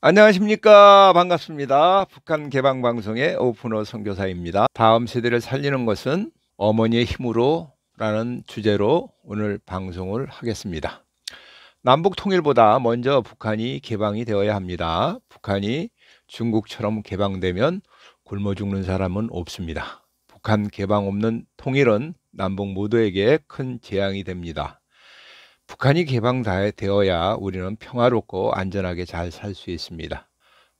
안녕하십니까. 반갑습니다. 북한 개방방송의 오픈어 선교사입니다. 다음 세대를 살리는 것은 어머니의 힘으로 라는 주제로 오늘 방송을 하겠습니다. 남북 통일보다 먼저 북한이 개방이 되어야 합니다. 북한이 중국처럼 개방되면 굶어 죽는 사람은 없습니다. 북한 개방 없는 통일은 남북 모두에게 큰 재앙이 됩니다. 북한이 개방되어야 우리는 평화롭고 안전하게 잘 살 수 있습니다.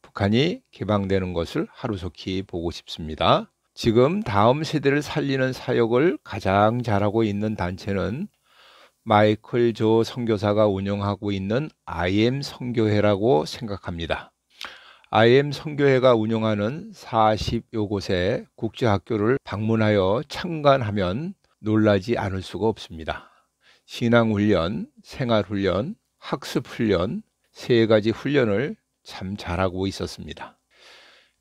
북한이 개방되는 것을 하루속히 보고 싶습니다. 지금 다음 세대를 살리는 사역을 가장 잘하고 있는 단체는 마이클 조 선교사가 운영하고 있는 IM 선교회라고 생각합니다. IM 선교회가 운영하는 40여 곳의 국제학교를 방문하여 참관하면 놀라지 않을 수가 없습니다. 신앙훈련, 생활훈련, 학습훈련, 세 가지 훈련을 참 잘하고 있었습니다.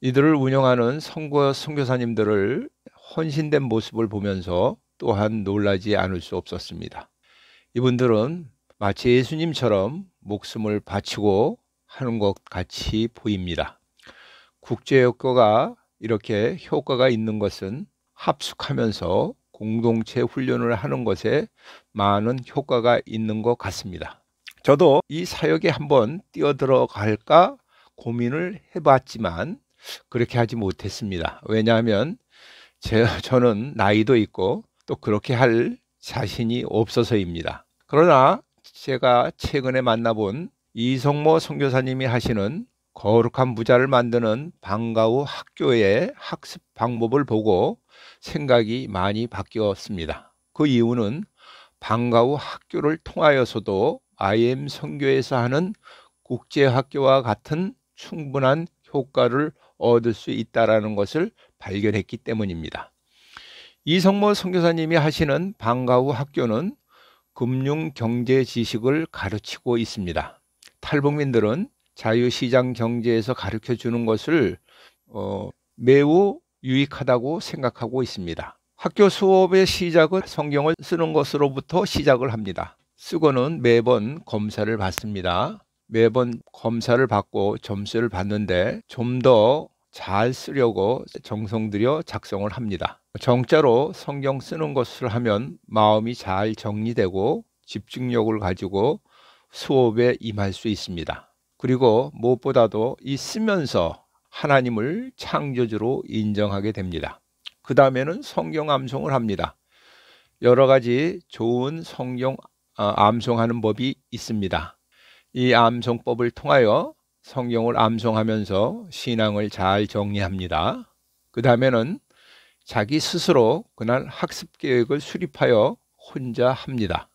이들을 운영하는 선교사님들을 헌신된 모습을 보면서 또한 놀라지 않을 수 없었습니다. 이분들은 마치 예수님처럼 목숨을 바치고 하는 것 같이 보입니다. 국제학교가 이렇게 효과가 있는 것은 합숙하면서 공동체 훈련을 하는 것에 많은 효과가 있는 것 같습니다. 저도 이 사역에 한번 뛰어들어갈까 고민을 해봤지만 그렇게 하지 못했습니다. 왜냐하면 저는 나이도 있고 또 그렇게 할 자신이 없어서입니다. 그러나 제가 최근에 만나본 이성모 선교사님이 하시는 거룩한 부자를 만드는 방과 후 학교의 학습 방법을 보고 생각이 많이 바뀌었습니다. 그 이유는 방과 후 학교를 통하여서도 IM 선교에서 하는 국제학교와 같은 충분한 효과를 얻을 수 있다는 것을 발견했기 때문입니다. 이성모 선교사님이 하시는 방과 후 학교는 금융 경제 지식을 가르치고 있습니다. 탈북민들은 자유시장 경제에서 가르쳐 주는 것을 매우 유익하다고 생각하고 있습니다. 학교 수업의 시작은 성경을 쓰는 것으로부터 시작을 합니다. 쓰고는 매번 검사를 받습니다. 매번 검사를 받고 점수를 받는데 좀 더 잘 쓰려고 정성 들여 작성을 합니다. 정자로 성경 쓰는 것을 하면 마음이 잘 정리되고 집중력을 가지고 수업에 임할 수 있습니다. 그리고 무엇보다도 이 쓰면서 하나님을 창조주로 인정하게 됩니다. 그 다음에는 성경 암송을 합니다. 여러 가지 좋은 성경 암송하는 법이 있습니다. 이 암송법을 통하여 성경을 암송하면서 신앙을 잘 정리합니다. 그 다음에는 자기 스스로 그날 학습 계획을 수립하여 혼자 합니다.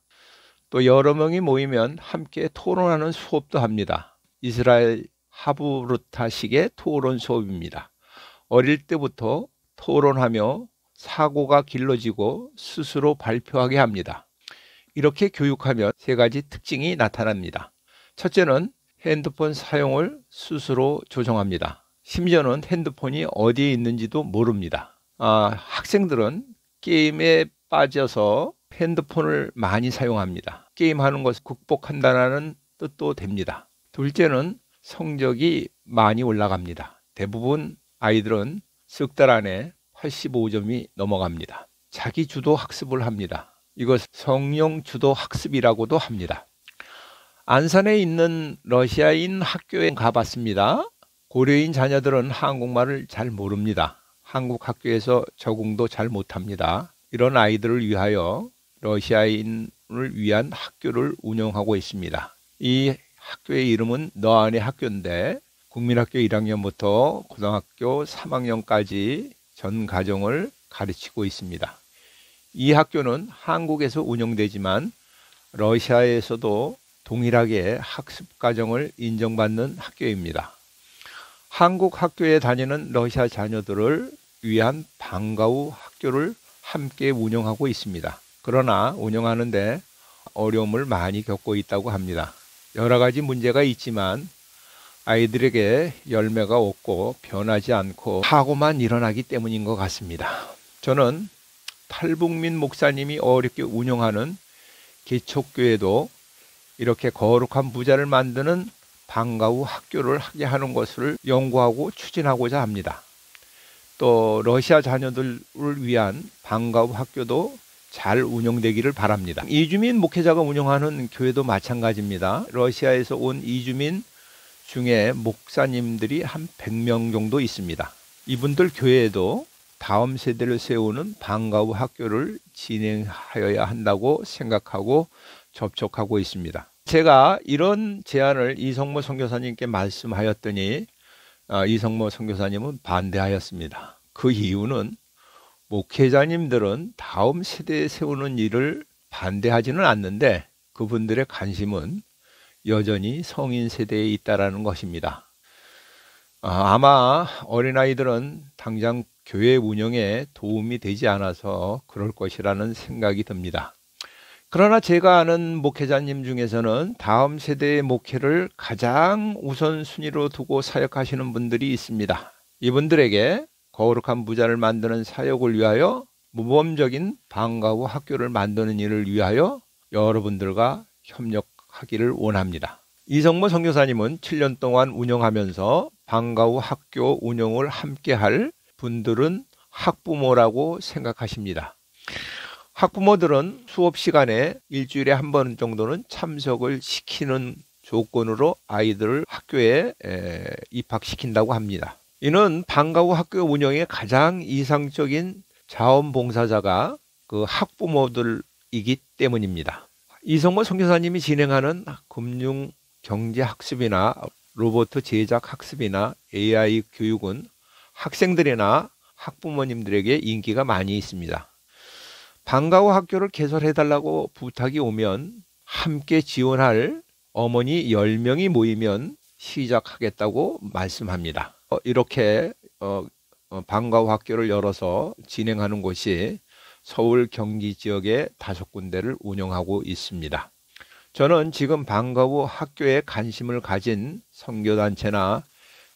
또 여러 명이 모이면 함께 토론하는 수업도 합니다. 이스라엘 하브루타식의 토론 수업입니다. 어릴 때부터 토론하며 사고가 길러지고 스스로 발표하게 합니다. 이렇게 교육하면 세 가지 특징이 나타납니다. 첫째는 핸드폰 사용을 스스로 조정합니다. 심지어는 핸드폰이 어디에 있는지도 모릅니다. 학생들은 게임에 빠져서 핸드폰을 많이 사용합니다. 게임하는 것을 극복한다는 뜻도 됩니다. 둘째는 성적이 많이 올라갑니다. 대부분 아이들은 석 달 안에 85점이 넘어갑니다. 자기 주도 학습을 합니다. 이것 성령 주도 학습이라고도 합니다. 안산에 있는 러시아인 학교에 가봤습니다. 고려인 자녀들은 한국말을 잘 모릅니다. 한국 학교에서 적응도 잘 못합니다. 이런 아이들을 위하여 러시아인을 위한 학교를 운영하고 있습니다. 이 학교의 이름은 너 안의 학교인데 국민학교 1학년부터 고등학교 3학년까지 전 과정을 가르치고 있습니다. 이 학교는 한국에서 운영되지만 러시아에서도 동일하게 학습 과정을 인정받는 학교입니다. 한국 학교에 다니는 러시아 자녀들을 위한 방과 후 학교를 함께 운영하고 있습니다. 그러나 운영하는데 어려움을 많이 겪고 있다고 합니다. 여러 가지 문제가 있지만 아이들에게 열매가 없고 변하지 않고 사고만 일어나기 때문인 것 같습니다. 저는 탈북민 목사님이 어렵게 운영하는 개척교회도 이렇게 거룩한 부자를 만드는 방과 후 학교를 하게 하는 것을 연구하고 추진하고자 합니다. 또 러시아 자녀들을 위한 방과 후 학교도 잘 운영되기를 바랍니다. 이주민 목회자가 운영하는 교회도 마찬가지입니다. 러시아에서 온 이주민 중에 목사님들이 한 100명 정도 있습니다. 이분들 교회에도 다음 세대를 세우는 방과 후 학교를 진행하여야 한다고 생각하고 접촉하고 있습니다. 제가 이런 제안을 이성모 선교사님께 말씀하였더니 이성모 선교사님은 반대하였습니다. 그 이유는 목회자님들은 다음 세대에 세우는 일을 반대하지는 않는데 그분들의 관심은 여전히 성인 세대에 있다라는 것입니다. 아마 어린아이들은 당장 교회 운영에 도움이 되지 않아서 그럴 것이라는 생각이 듭니다. 그러나 제가 아는 목회자님 중에서는 다음 세대의 목회를 가장 우선순위로 두고 사역하시는 분들이 있습니다. 이분들에게 거룩한 부자를 만드는 사역을 위하여 모범적인 방과 후 학교를 만드는 일을 위하여 여러분들과 협력하기를 원합니다. 이성모 선교사님은 7년 동안 운영하면서 방과 후 학교 운영을 함께 할 분들은 학부모라고 생각하십니다. 학부모들은 수업 시간에 일주일에 한 번 정도는 참석을 시키는 조건으로 아이들을 학교에 입학시킨다고 합니다. 이는 방과 후 학교 운영의 가장 이상적인 자원봉사자가 그 학부모들이기 때문입니다. 이성모 선교사님이 진행하는 금융 경제 학습이나 로봇 제작 학습이나 AI 교육은 학생들이나 학부모님들에게 인기가 많이 있습니다. 방과 후 학교를 개설해달라고 부탁이 오면 함께 지원할 어머니 10명이 모이면 시작하겠다고 말씀합니다. 이렇게 방과 후 학교를 열어서 진행하는 곳이 서울 경기 지역에 5군데를 운영하고 있습니다. 저는 지금 방과 후 학교에 관심을 가진 선교단체나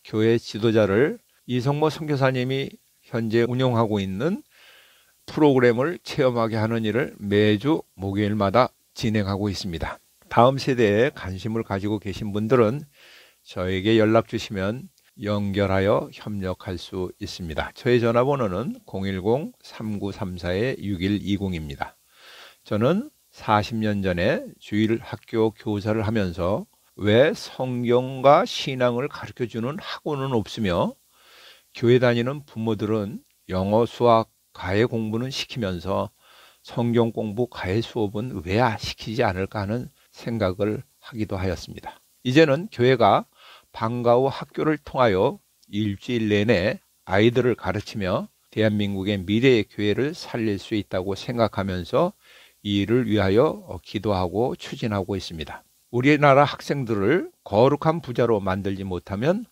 교회 지도자를 이성모 선교사님이 현재 운영하고 있는 프로그램을 체험하게 하는 일을 매주 목요일마다 진행하고 있습니다. 다음 세대에 관심을 가지고 계신 분들은 저에게 연락 주시면 연결하여 협력할 수 있습니다. 저의 전화번호는 010-3934-6120입니다. 저는 40년 전에 주일 학교 교사를 하면서 왜 성경과 신앙을 가르쳐주는 학원은 없으며 교회 다니는 부모들은 영어, 수학, 과외 공부는 시키면서 성경 공부, 과외 수업은 왜 시키지 않을까 하는 생각을 하기도 하였습니다. 이제는 교회가 방과 후 학교를 통하여 일주일 내내 아이들을 가르치며 대한민국의 미래의 교회를 살릴 수 있다고 생각하면서 이 일을 위하여 기도하고 추진하고 있습니다. 우리나라 학생들을 거룩한 부자로 만들지 못하면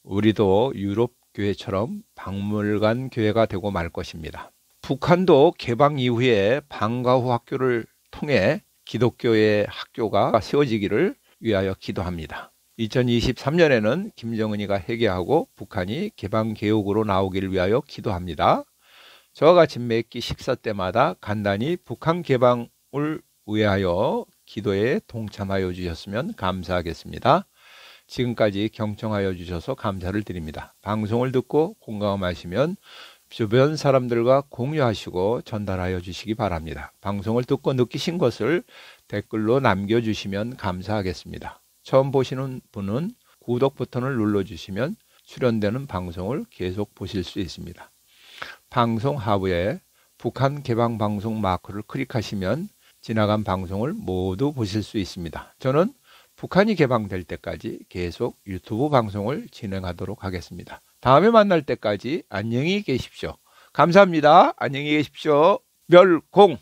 우리도 유럽 교회처럼 박물관 교회가 되고 말 것입니다. 북한도 개방 이후에 방과 후 학교를 통해 기독교의 학교가 세워지기를 위하여 기도합니다. 2023년에는 김정은이가 회개하고 북한이 개방 개혁으로 나오기를 위하여 기도합니다. 저와 같이 매끼 식사 때마다 간단히 북한 개방을 위하여 기도에 동참하여 주셨으면 감사하겠습니다. 지금까지 경청하여 주셔서 감사를 드립니다. 방송을 듣고 공감하시면 주변 사람들과 공유하시고 전달하여 주시기 바랍니다. 방송을 듣고 느끼신 것을 댓글로 남겨주시면 감사하겠습니다. 처음 보시는 분은 구독 버튼을 눌러주시면 출연되는 방송을 계속 보실 수 있습니다. 방송 하부에 북한 개방 방송 마크를 클릭하시면 지나간 방송을 모두 보실 수 있습니다. 저는 북한이 개방될 때까지 계속 유튜브 방송을 진행하도록 하겠습니다. 다음에 만날 때까지 안녕히 계십시오. 감사합니다. 안녕히 계십시오. 멸공.